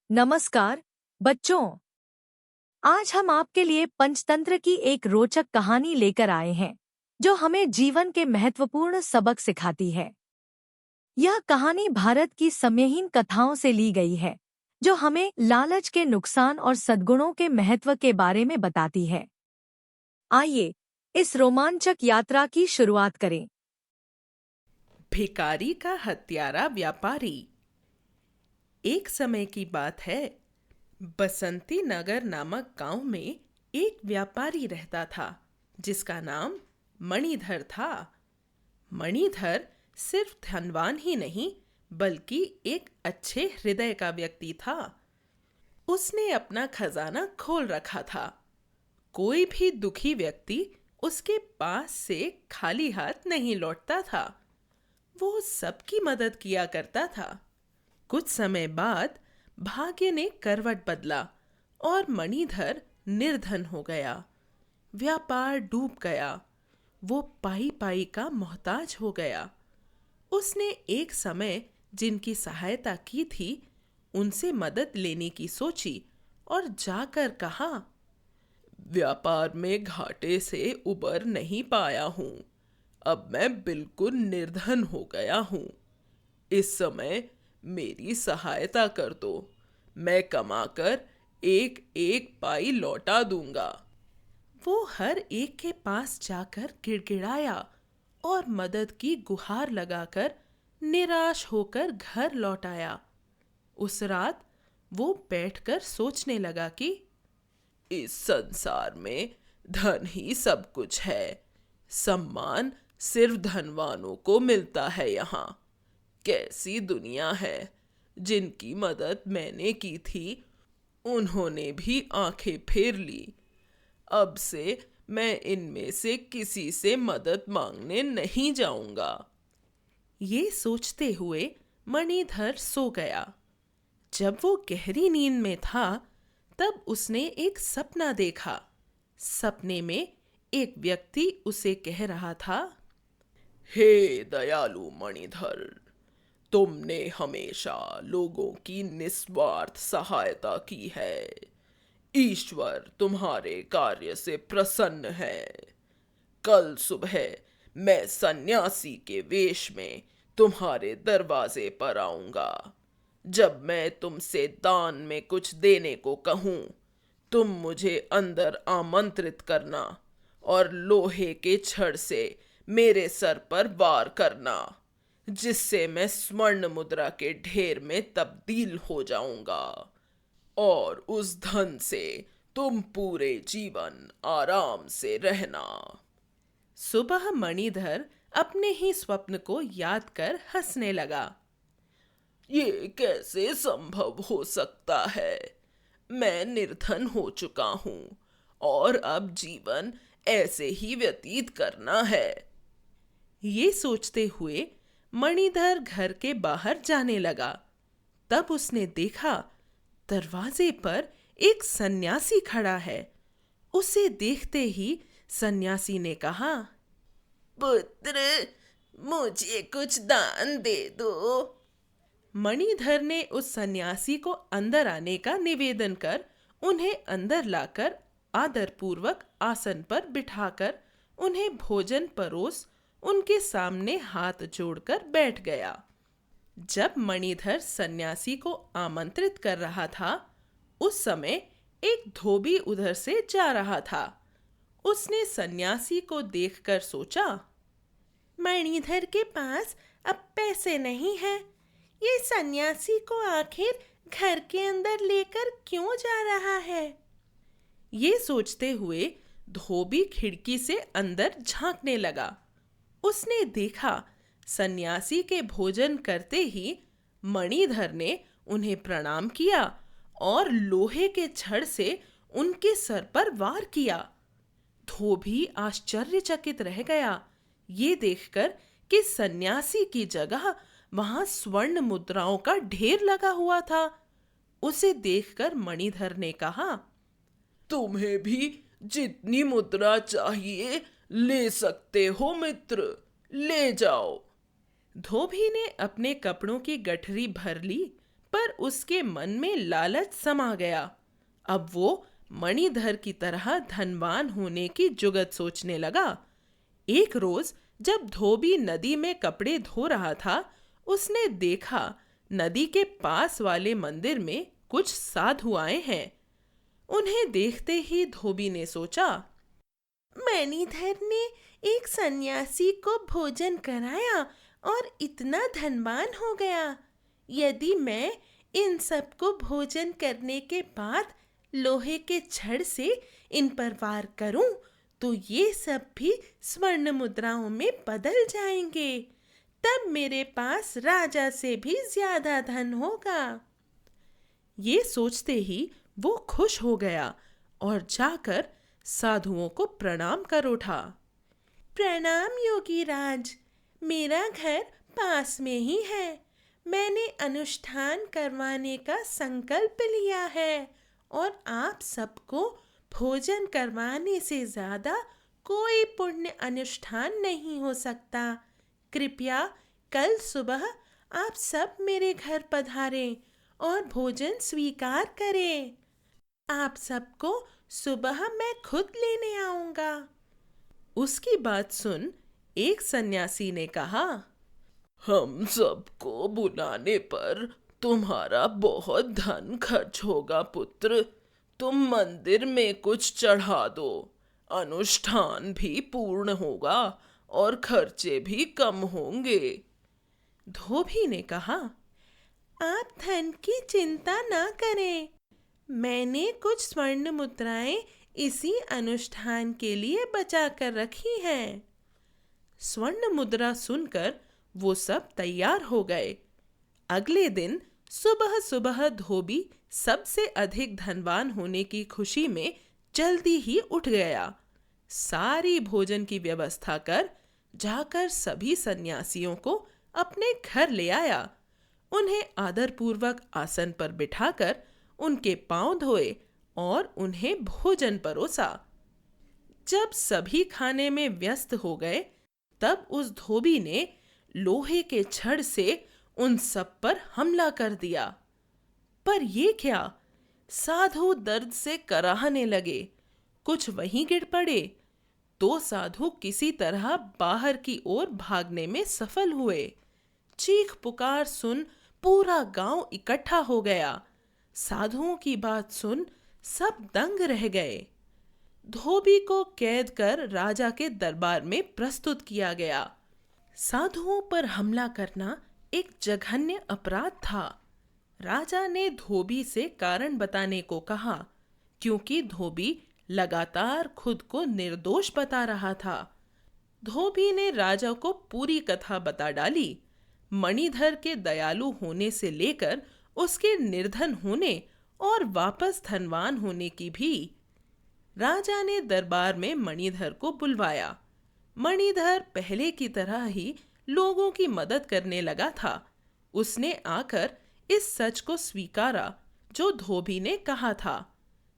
नमस्कार बच्चों। आज हम आपके लिए पंचतंत्र की एक रोचक कहानी लेकर आए हैं जो हमें जीवन के महत्वपूर्ण सबक सिखाती है। यह कहानी भारत की समयहीन कथाओं से ली गई है जो हमें लालच के नुकसान और सद्गुणों के महत्व के बारे में बताती है। आइए इस रोमांचक यात्रा की शुरुआत करें। भिखारी का हत्यारा व्यापारी। एक समय की बात है, बसंती नगर नामक गांव में एक व्यापारी रहता था जिसका नाम मणिधर था। मणिधर सिर्फ धनवान ही नहीं बल्कि एक अच्छे हृदय का व्यक्ति था। उसने अपना खजाना खोल रखा था। कोई भी दुखी व्यक्ति उसके पास से खाली हाथ नहीं लौटता था। वो सबकी मदद किया करता था। कुछ समय बाद भाग्य ने करवट बदला और मणिधर निर्धन हो गया। व्यापार डूब गया। वो पाई पाई का मोहताज हो गया। उसने एक समय जिनकी सहायता की थी उनसे मदद लेने की सोची और जाकर कहा, व्यापार में घाटे से उबर नहीं पाया हूँ। अब मैं बिल्कुल निर्धन हो गया हूँ। इस समय मेरी सहायता कर दो। मैं कमाकर एक एक पाई लौटा दूंगा। वो हर एक के पास जाकर गिड़गिड़ाया और मदद की गुहार लगाकर निराश होकर घर लौट आया। उस रात वो बैठकर सोचने लगा कि इस संसार में धन ही सब कुछ है। सम्मान सिर्फ धनवानों को मिलता है यहाँ। कैसी दुनिया है। जिनकी मदद मैंने की थी उन्होंने भी आंखें फेर ली। अब से मैं इनमें से किसी से मदद मांगने नहीं जाऊंगा। ये सोचते हुए मणिधर सो गया। जब वो गहरी नींद में था तब उसने एक सपना देखा। सपने में एक व्यक्ति उसे कह रहा था, हे दयालु मणिधर, तुमने हमेशा लोगों की निस्वार्थ सहायता की है। ईश्वर तुम्हारे कार्य से प्रसन्न है। कल सुबह मैं सन्यासी के वेश में तुम्हारे दरवाजे पर आऊंगा। जब मैं तुमसे दान में कुछ देने को कहूं, तुम मुझे अंदर आमंत्रित करना और लोहे के छड़ से मेरे सर पर वार करना, जिससे मैं स्वर्ण मुद्रा के ढेर में तब्दील हो जाऊंगा और उस धन से तुम पूरे जीवन आराम से रहना। सुबह मणिधर अपने ही स्वप्न को याद कर हंसने लगा। ये कैसे संभव हो सकता है। मैं निर्धन हो चुका हूँ और अब जीवन ऐसे ही व्यतीत करना है। ये सोचते हुए मणिधर घर के बाहर जाने लगा। तब उसने देखा दरवाजे पर एक सन्यासी खड़ा है। उसे देखते ही सन्यासी ने कहा, पुत्र, मुझे कुछ दान दे दो। मणिधर ने उस सन्यासी को अंदर आने का निवेदन कर उन्हें अंदर लाकर आदरपूर्वक आसन पर बिठाकर उन्हें भोजन परोस उनके सामने हाथ जोड़कर बैठ गया। जब मणिधर सन्यासी को आमंत्रित कर रहा था उस समय एक धोबी उधर से जा रहा था। उसने सन्यासी को देखकर सोचा, मणिधर के पास अब पैसे नहीं है। ये सन्यासी को आखिर घर के अंदर लेकर क्यों जा रहा है। ये सोचते हुए धोबी खिड़की से अंदर झांकने लगा। उसने देखा सन्यासी के भोजन करते ही मणिधर ने उन्हें प्रणाम किया और लोहे के छड़ से उनके सर पर वार किया। धोबी आश्चर्यचकित रह गया ये देखकर कि सन्यासी की जगह वहां स्वर्ण मुद्राओं का ढेर लगा हुआ था। उसे देखकर मणिधर ने कहा, तुम्हें भी जितनी मुद्रा चाहिए ले सकते हो मित्र, ले जाओ। धोबी ने अपने कपड़ों की गठरी भर ली, पर उसके मन में लालच समा गया। अब वो मणिधर की तरह धनवान होने की जुगत सोचने लगा। एक रोज जब धोबी नदी में कपड़े धो रहा था, उसने देखा नदी के पास वाले मंदिर में कुछ साधु आए हैं। उन्हें देखते ही धोबी ने सोचा, मणिधर ने एक सन्यासी को भोजन कराया और इतना धनवान हो गया। यदि मैं इन सबको भोजन करने के बाद लोहे के छड़ से इन पर वार करूं, तो ये सब भी स्वर्ण मुद्राओं में बदल जाएंगे। तब मेरे पास राजा से भी ज्यादा धन होगा। ये सोचते ही वो खुश हो गया और जाकर साधुओं को प्रणाम कर उठा। प्रणाम योगी राज, मेरा घर पास में ही है। मैंने अनुष्ठान करवाने का संकल्प लिया है और आप सबको भोजन करवाने से ज्यादा कोई पुण्य अनुष्ठान नहीं हो सकता। कृपया कल सुबह आप सब मेरे घर पधारें और भोजन स्वीकार करें। आप सबको सुबह मैं खुद लेने आऊंगा। उसकी बात सुन एक सन्यासी ने कहा, हम सबको बुलाने पर तुम्हारा बहुत धन खर्च होगा पुत्र। तुम मंदिर में कुछ चढ़ा दो, अनुष्ठान भी पूर्ण होगा और खर्चे भी कम होंगे। धोबी ने कहा, आप धन की चिंता ना करें। मैंने कुछ स्वर्ण मुद्राएं इसी अनुष्ठान के लिए बचा कर रखी हैं। स्वर्ण मुद्रा सुनकर वो सब तैयार हो गए। अगले दिन सुबह सुबह धोबी सबसे अधिक धनवान होने की खुशी में जल्दी ही उठ गया। सारी भोजन की व्यवस्था कर जाकर सभी सन्यासियों को अपने घर ले आया। उन्हें आदरपूर्वक आसन पर बिठाकर उनके पांव धोए और उन्हें भोजन परोसा। जब सभी खाने में व्यस्त हो गए, तब उस धोबी ने लोहे के छड़ से उन सब पर हमला कर दिया। पर ये क्या, साधु दर्द से कराहने लगे। कुछ वहीं गिर पड़े तो साधु किसी तरह बाहर की ओर भागने में सफल हुए। चीख पुकार सुन पूरा गांव इकट्ठा हो गया। साधुओं की बात सुन सब दंग रह गए। धोबी को कैद कर राजा के दरबार में प्रस्तुत किया गया। साधुओं पर हमला करना एक जघन्य अपराध था। राजा ने धोबी से कारण बताने को कहा, क्योंकि धोबी लगातार खुद को निर्दोष बता रहा था। धोबी ने राजा को पूरी कथा बता डाली। मणिधर के दयालु होने से लेकर उसके निर्धन होने और वापस धनवान होने की भी। राजा ने दरबार में मणिधर को बुलवाया। मणिधर पहले की तरह ही लोगों की मदद करने लगा था। उसने आकर इस सच को स्वीकारा जो धोबी ने कहा था।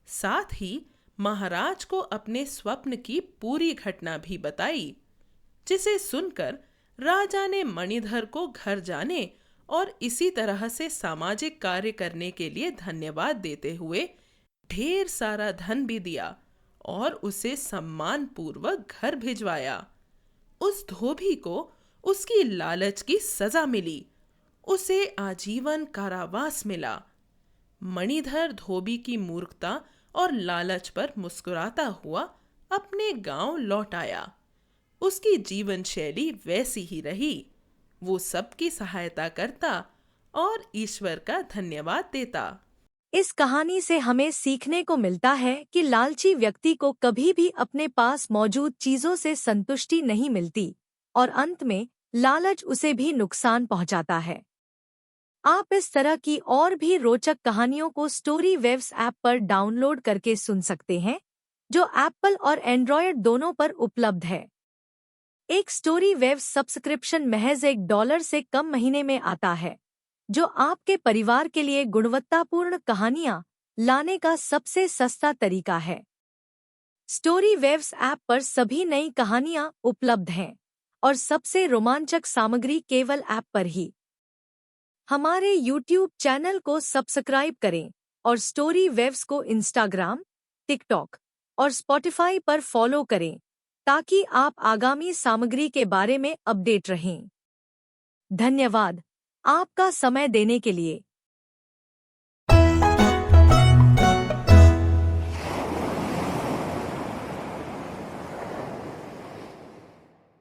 साथ ही महाराज को अपने स्वप्न की पूरी घटना भी बताई, जिसे सुनकर राजा ने मणिधर को घर जाने और इसी तरह से सामाजिक कार्य करने के लिए धन्यवाद देते हुए ढेर सारा धन भी दिया और उसे सम्मान पूर्वक घर भिजवाया। उस धोबी को उसकी लालच की सजा मिली। उसे आजीवन कारावास मिला। मणिधर धोबी की मूर्खता और लालच पर मुस्कुराता हुआ अपने गांव लौट आया। उसकी जीवन शैली वैसी ही रही। वो सबकी सहायता करता और ईश्वर का धन्यवाद देता। इस कहानी से हमें सीखने को मिलता है कि लालची व्यक्ति को कभी भी अपने पास मौजूद चीजों से संतुष्टि नहीं मिलती और अंत में लालच उसे भी नुकसान पहुंचाता है। आप इस तरह की और भी रोचक कहानियों को स्टोरी वेव्स ऐप पर डाउनलोड करके सुन सकते हैं, जो एप्पल और एंड्रॉयड दोनों पर उपलब्ध है। एक स्टोरी वेव्स सब्सक्रिप्शन महज $1 से कम महीने में आता है, जो आपके परिवार के लिए गुणवत्तापूर्ण कहानियां लाने का सबसे सस्ता तरीका है। स्टोरी वेव्स ऐप पर सभी नई कहानियां उपलब्ध हैं और सबसे रोमांचक सामग्री केवल ऐप पर ही। हमारे YouTube चैनल को सब्सक्राइब करें और स्टोरी वेव्स को इंस्टाग्राम, टिकटॉक और स्पॉटिफाई पर फॉलो करें ताकि आप आगामी सामग्री के बारे में अपडेट रहें। धन्यवाद आपका समय देने के लिए।